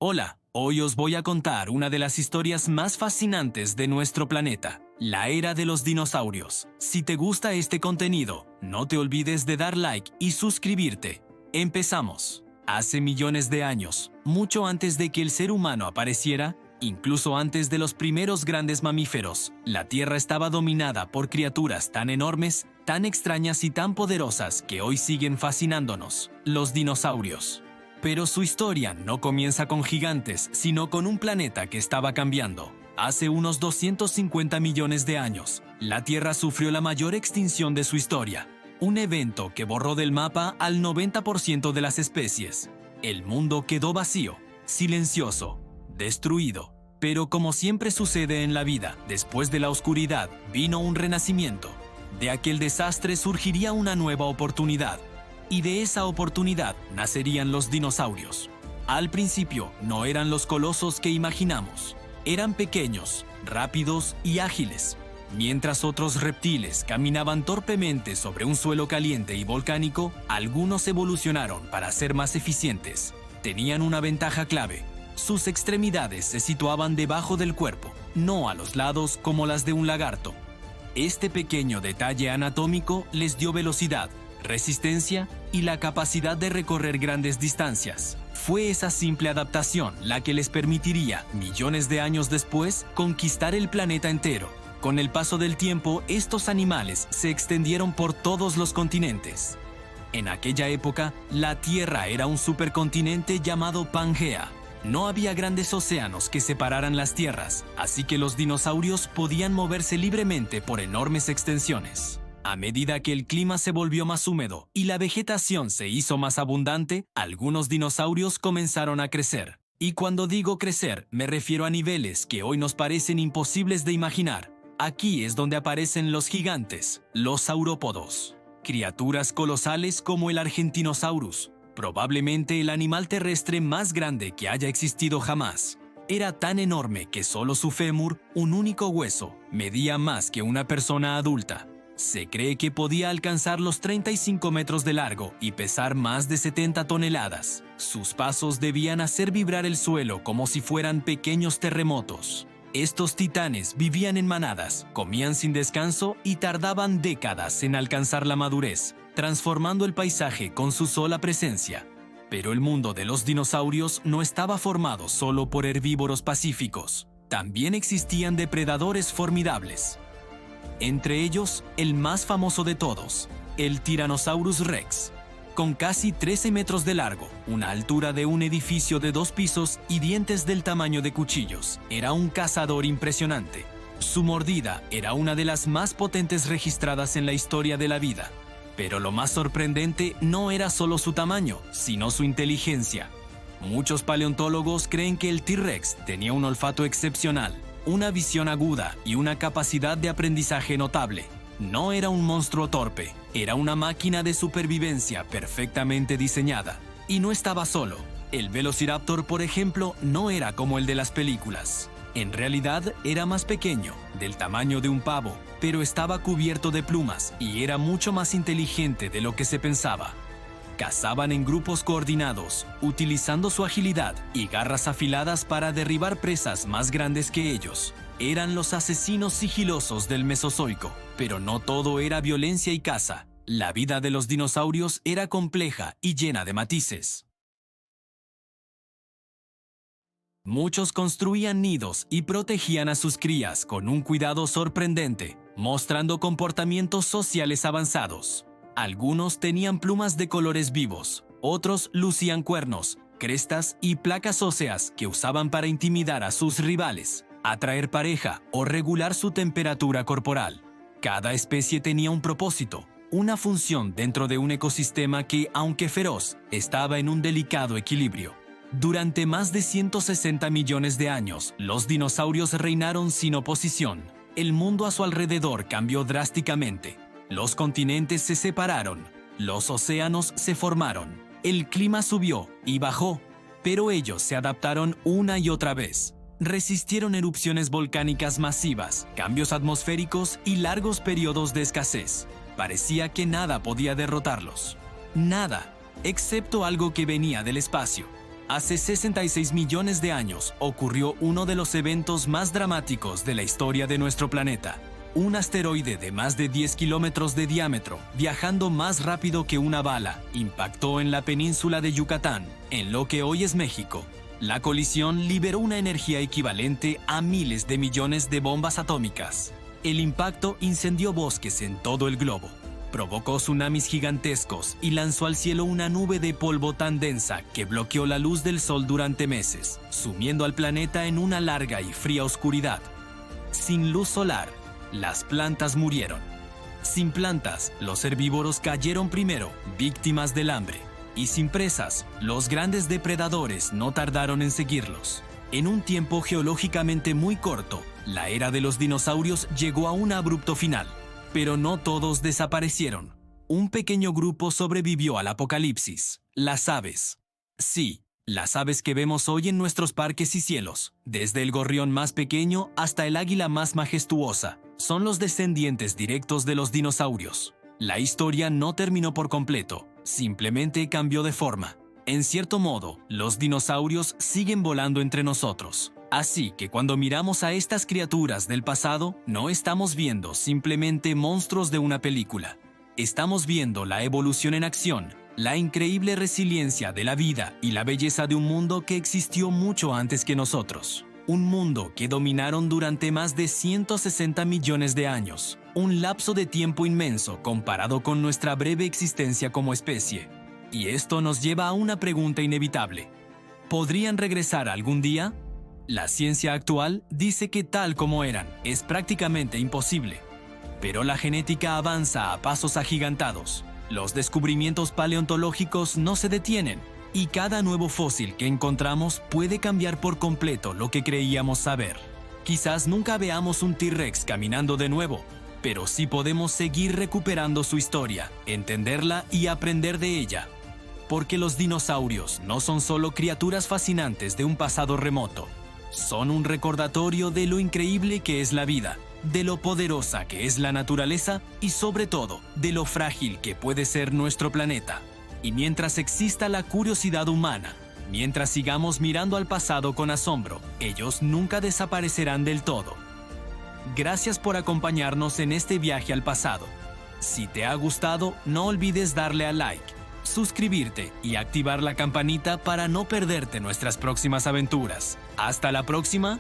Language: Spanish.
Hola, hoy os voy a contar una de las historias más fascinantes de nuestro planeta, la era de los dinosaurios. Si te gusta este contenido, no te olvides de dar like y suscribirte. Empezamos. Hace millones de años, mucho antes de que el ser humano apareciera, incluso antes de los primeros grandes mamíferos, la Tierra estaba dominada por criaturas tan enormes, tan extrañas y tan poderosas que hoy siguen fascinándonos, los dinosaurios. Pero su historia no comienza con gigantes, sino con un planeta que estaba cambiando. Hace unos 250 millones de años, la Tierra sufrió la mayor extinción de su historia, un evento que borró del mapa al 90% de las especies. El mundo quedó vacío, silencioso, destruido. Pero como siempre sucede en la vida, después de la oscuridad vino un renacimiento. De aquel desastre surgiría una nueva oportunidad. Y de esa oportunidad nacerían los dinosaurios. Al principio no eran los colosos que imaginamos. Eran pequeños, rápidos y ágiles. Mientras otros reptiles caminaban torpemente sobre un suelo caliente y volcánico, algunos evolucionaron para ser más eficientes. Tenían una ventaja clave. Sus extremidades se situaban debajo del cuerpo, no a los lados como las de un lagarto. Este pequeño detalle anatómico les dio velocidad, resistencia y la capacidad de recorrer grandes distancias. Fue esa simple adaptación la que les permitiría, millones de años después, conquistar el planeta entero. Con el paso del tiempo, estos animales se extendieron por todos los continentes. En aquella época, la Tierra era un supercontinente llamado Pangea. No había grandes océanos que separaran las tierras, así que los dinosaurios podían moverse libremente por enormes extensiones. A medida que el clima se volvió más húmedo y la vegetación se hizo más abundante, algunos dinosaurios comenzaron a crecer. Y cuando digo crecer, me refiero a niveles que hoy nos parecen imposibles de imaginar. Aquí es donde aparecen los gigantes, los saurópodos. Criaturas colosales como el Argentinosaurus, probablemente el animal terrestre más grande que haya existido jamás. Era tan enorme que solo su fémur, un único hueso, medía más que una persona adulta. Se cree que podía alcanzar los 35 metros de largo y pesar más de 70 toneladas. Sus pasos debían hacer vibrar el suelo como si fueran pequeños terremotos. Estos titanes vivían en manadas, comían sin descanso y tardaban décadas en alcanzar la madurez, transformando el paisaje con su sola presencia. Pero el mundo de los dinosaurios no estaba formado solo por herbívoros pacíficos. También existían depredadores formidables. Entre ellos, el más famoso de todos, el Tyrannosaurus Rex. Con casi 13 metros de largo, una altura de un edificio de 2 pisos y dientes del tamaño de cuchillos, era un cazador impresionante. Su mordida era una de las más potentes registradas en la historia de la vida. Pero lo más sorprendente no era solo su tamaño, sino su inteligencia. Muchos paleontólogos creen que el T-Rex tenía un olfato excepcional, una visión aguda y una capacidad de aprendizaje notable. No era un monstruo torpe, era una máquina de supervivencia perfectamente diseñada. Y no estaba solo. El Velociraptor, por ejemplo, no era como el de las películas. En realidad era más pequeño, del tamaño de un pavo, pero estaba cubierto de plumas y era mucho más inteligente de lo que se pensaba. Cazaban en grupos coordinados, utilizando su agilidad y garras afiladas para derribar presas más grandes que ellos. Eran los asesinos sigilosos del Mesozoico, pero no todo era violencia y caza. La vida de los dinosaurios era compleja y llena de matices. Muchos construían nidos y protegían a sus crías con un cuidado sorprendente, mostrando comportamientos sociales avanzados. Algunos tenían plumas de colores vivos, otros lucían cuernos, crestas y placas óseas que usaban para intimidar a sus rivales, atraer pareja o regular su temperatura corporal. Cada especie tenía un propósito, una función dentro de un ecosistema que, aunque feroz, estaba en un delicado equilibrio. Durante más de 160 millones de años, los dinosaurios reinaron sin oposición. El mundo a su alrededor cambió drásticamente. Los continentes se separaron, los océanos se formaron, el clima subió y bajó, pero ellos se adaptaron una y otra vez. Resistieron erupciones volcánicas masivas, cambios atmosféricos y largos periodos de escasez. Parecía que nada podía derrotarlos. Nada, excepto algo que venía del espacio. Hace 66 millones de años ocurrió uno de los eventos más dramáticos de la historia de nuestro planeta. Un asteroide de más de 10 kilómetros de diámetro, viajando más rápido que una bala, impactó en la península de Yucatán, en lo que hoy es México. La colisión liberó una energía equivalente a miles de millones de bombas atómicas. El impacto incendió bosques en todo el globo, provocó tsunamis gigantescos y lanzó al cielo una nube de polvo tan densa que bloqueó la luz del sol durante meses, sumiendo al planeta en una larga y fría oscuridad. Sin luz solar, las plantas murieron. Sin plantas, los herbívoros cayeron primero, víctimas del hambre. Y sin presas, los grandes depredadores no tardaron en seguirlos. En un tiempo geológicamente muy corto, la era de los dinosaurios llegó a un abrupto final. Pero no todos desaparecieron. Un pequeño grupo sobrevivió al apocalipsis: las aves. Sí, las aves que vemos hoy en nuestros parques y cielos, desde el gorrión más pequeño hasta el águila más majestuosa, son los descendientes directos de los dinosaurios. La historia no terminó por completo, simplemente cambió de forma. En cierto modo, los dinosaurios siguen volando entre nosotros. Así que cuando miramos a estas criaturas del pasado, no estamos viendo simplemente monstruos de una película. Estamos viendo la evolución en acción, la increíble resiliencia de la vida y la belleza de un mundo que existió mucho antes que nosotros. Un mundo que dominaron durante más de 160 millones de años. Un lapso de tiempo inmenso comparado con nuestra breve existencia como especie. Y esto nos lleva a una pregunta inevitable. ¿Podrían regresar algún día? La ciencia actual dice que tal como eran, es prácticamente imposible. Pero la genética avanza a pasos agigantados. Los descubrimientos paleontológicos no se detienen. Y cada nuevo fósil que encontramos puede cambiar por completo lo que creíamos saber. Quizás nunca veamos un T-Rex caminando de nuevo, pero sí podemos seguir recuperando su historia, entenderla y aprender de ella. Porque los dinosaurios no son solo criaturas fascinantes de un pasado remoto. Son un recordatorio de lo increíble que es la vida, de lo poderosa que es la naturaleza y sobre todo, de lo frágil que puede ser nuestro planeta. Y mientras exista la curiosidad humana, mientras sigamos mirando al pasado con asombro, ellos nunca desaparecerán del todo. Gracias por acompañarnos en este viaje al pasado. Si te ha gustado, no olvides darle a like, suscribirte y activar la campanita para no perderte nuestras próximas aventuras. Hasta la próxima.